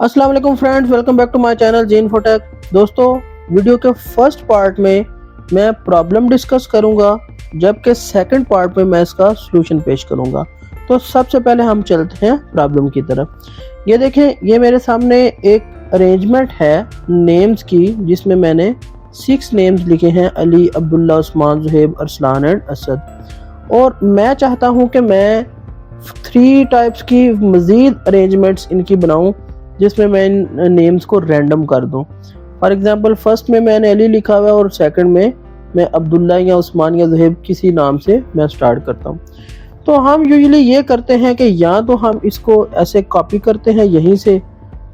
अस्सलाम वालेकुम friends, welcome back to my channel G Infotech. दोस्तों, वीडियो के फर्स्ट पार्ट में मैं प्रॉब्लम डिस्कस करूंगा, जबकि सेकंड पार्ट में मैं इसका सलूशन पेश करूंगा। तो सबसे पहले हम चलते हैं प्रॉब्लम की तरफ। ये देखें, ये मेरे सामने एक अरेंजमेंट है नेम्स की, जिसमें मैंने 6 नेम्स लिखे हैं: अली, अब्दुल्ला, उस्मान, जुहैब, अरसलान एंड असद। और मैं चाहता हूँ कि मैं 3 टाइप्स की मज़ीद अरेंजमेंट्स इनकी बनाऊँ, जिसमें मैं इन नेम्स को रैंडम कर दूं। फॉर एग्जांपल, फर्स्ट में मैंने अली लिखा हुआ है और सेकंड में मैं अब्दुल्ला या उस्मान या जुहैब किसी नाम से मैं स्टार्ट करता हूं। तो हम यूजुअली ये करते हैं कि या तो हम इसको ऐसे कॉपी करते हैं, यहीं से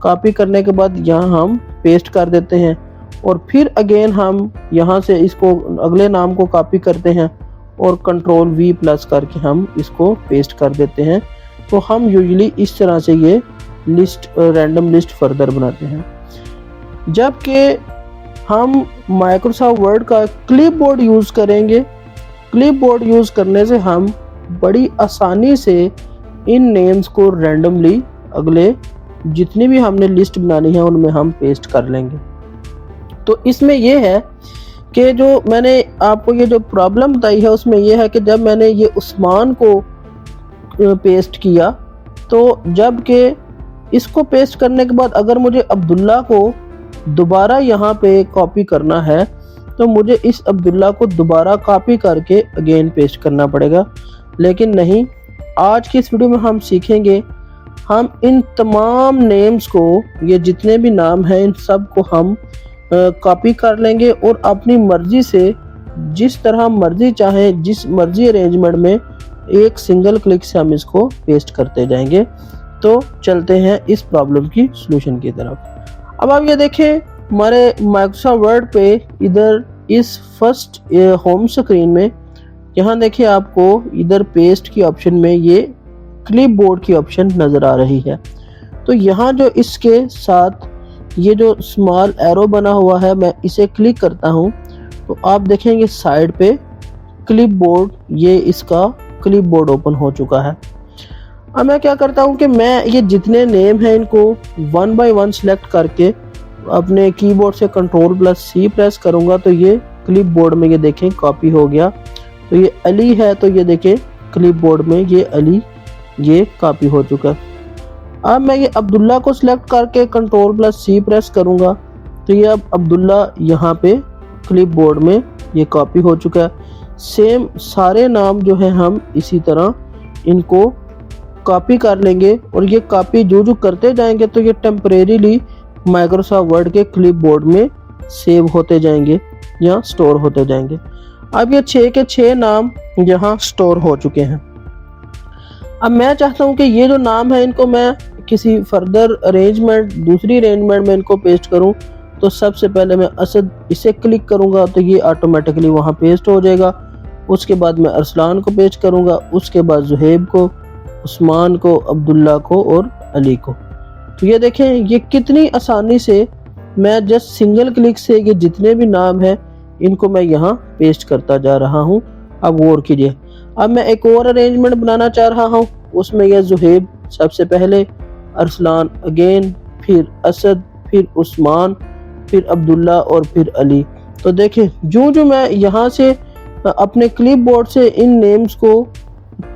कॉपी करने के बाद यहाँ हम पेस्ट कर देते हैं, और फिर अगेन हम यहाँ से इसको अगले नाम को कॉपी करते हैं और कंट्रोल V+ करके हम इसको पेस्ट कर देते हैं। तो हम यूजुअली इस तरह से ये लिस्ट, रैंडम लिस्ट फर्दर बनाते हैं। जबकि हम माइक्रोसॉफ्ट वर्ड का क्लिपबोर्ड यूज़ करेंगे। क्लिपबोर्ड यूज़ करने से हम बड़ी आसानी से इन नेम्स को रैंडमली अगले जितनी भी हमने लिस्ट बनानी है उनमें हम पेस्ट कर लेंगे। तो इसमें यह है कि जो मैंने आपको ये जो प्रॉब्लम बताई है उसमें यह है कि जब मैंने ये उस्मान को पेस्ट किया, तो जबकि इसको पेस्ट करने के बाद अगर मुझे अब्दुल्ला को दोबारा यहाँ पे कॉपी करना है, तो मुझे इस अब्दुल्ला को दोबारा कॉपी करके अगेन पेस्ट करना पड़ेगा। लेकिन नहीं, आज की इस वीडियो में हम सीखेंगे, हम इन तमाम नेम्स को, ये जितने भी नाम हैं, इन सब को हम कॉपी कर लेंगे और अपनी मर्जी से जिस तरह मर्जी चाहें, जिस मर्जी अरेंजमेंट में, एक सिंगल क्लिक से हम इसको पेस्ट करते जाएंगे। तो चलते हैं इस प्रॉब्लम की सलूशन की तरफ। अब आप ये देखें, हमारे माइक्रोसॉफ्ट वर्ड पे इधर इस फर्स्ट होम स्क्रीन में यहाँ देखिए, आपको इधर पेस्ट की ऑप्शन में ये क्लिपबोर्ड की ऑप्शन नज़र आ रही है। तो यहाँ जो इसके साथ ये जो स्मॉल एरो बना हुआ है, मैं इसे क्लिक करता हूँ तो आप देखेंगे साइड पे क्लिपबोर्ड, ये इसका क्लिपबोर्ड ओपन हो चुका है। अब मैं क्या करता हूँ कि मैं ये जितने नेम हैं इनको 1 बाय 1 सिलेक्ट करके अपने कीबोर्ड से Ctrl+C प्रेस करूँगा, तो ये क्लिपबोर्ड में ये देखें कॉपी हो गया। तो ये अली है, तो ये देखें क्लिपबोर्ड में ये अली ये कॉपी हो चुका है। अब मैं ये अब्दुल्ला को सिलेक्ट करके Ctrl+C प्रेस करूँगा, तो ये अब अब्दुल्ला यहाँ पे क्लिपबोर्ड में ये कॉपी हो चुका है। सेम सारे नाम जो है हम इसी तरह इनको कॉपी कर लेंगे, और ये कॉपी जो करते जाएंगे तो ये टेम्परेरीली माइक्रोसॉफ्ट वर्ड के क्लिपबोर्ड में सेव होते जाएंगे या स्टोर होते जाएंगे। अब ये 6 के 6 नाम यहाँ स्टोर हो चुके हैं। अब मैं चाहता हूँ कि ये जो नाम है इनको मैं किसी फर्दर अरेंजमेंट, दूसरी अरेंजमेंट में इनको पेस्ट करूँ। तो सबसे पहले मैं असद इसे क्लिक करूँगा तो ये ऑटोमेटिकली वहाँ पेस्ट हो जाएगा। उसके बाद मैं अरसलान को पेस्ट करूँगा, उसके बाद जुहैब को, उस्मान को, अब्दुल्ला को और अली को। तो ये देखें, ये कितनी आसानी से मैं जस्ट सिंगल क्लिक से ये जितने भी नाम हैं इनको मैं यहाँ पेस्ट करता जा रहा हूँ। अब गौर कीजिए, अब मैं एक और अरेंजमेंट बनाना चाह रहा हूँ, उसमें यह जुहैब सबसे पहले, अरसलान अगेन, फिर असद, फिर उस्मान, फिर अब्दुल्ला और फिर अली। तो देखें, जो मैं यहाँ से अपने क्लिपबोर्ड से इन नेम्स को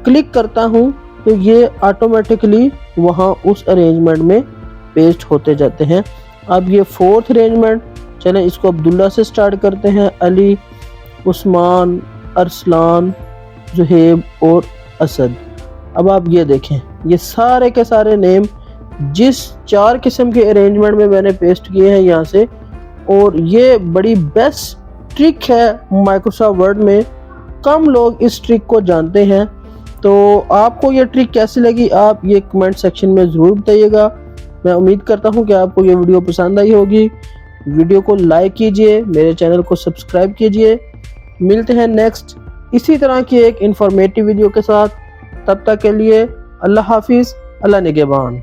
क्लिक करता हूँ तो ये ऑटोमेटिकली वहाँ उस अरेंजमेंट में पेस्ट होते जाते हैं। अब ये 4th अरेंजमेंट, चलें इसको अब्दुल्ला से स्टार्ट करते हैं। अली, उस्मान, अरसलान, जुहैब और असद। अब आप ये देखें, ये सारे के सारे नेम जिस 4 किस्म के अरेंजमेंट में मैंने पेस्ट किए हैं यहाँ से, और ये बड़ी बेस्ट ट्रिक है माइक्रोसॉफ्ट वर्ड में। कम लोग इस ट्रिक को जानते हैं। तो आपको ये ट्रिक कैसी लगी, आप ये कमेंट सेक्शन में ज़रूर बताइएगा। मैं उम्मीद करता हूँ कि आपको ये वीडियो पसंद आई होगी। वीडियो को लाइक कीजिए, मेरे चैनल को सब्सक्राइब कीजिए। मिलते हैं नेक्स्ट इसी तरह की एक इंफॉर्मेटिव वीडियो के साथ। तब तक के लिए अल्लाह हाफिज़, अल्लाह निगहबान।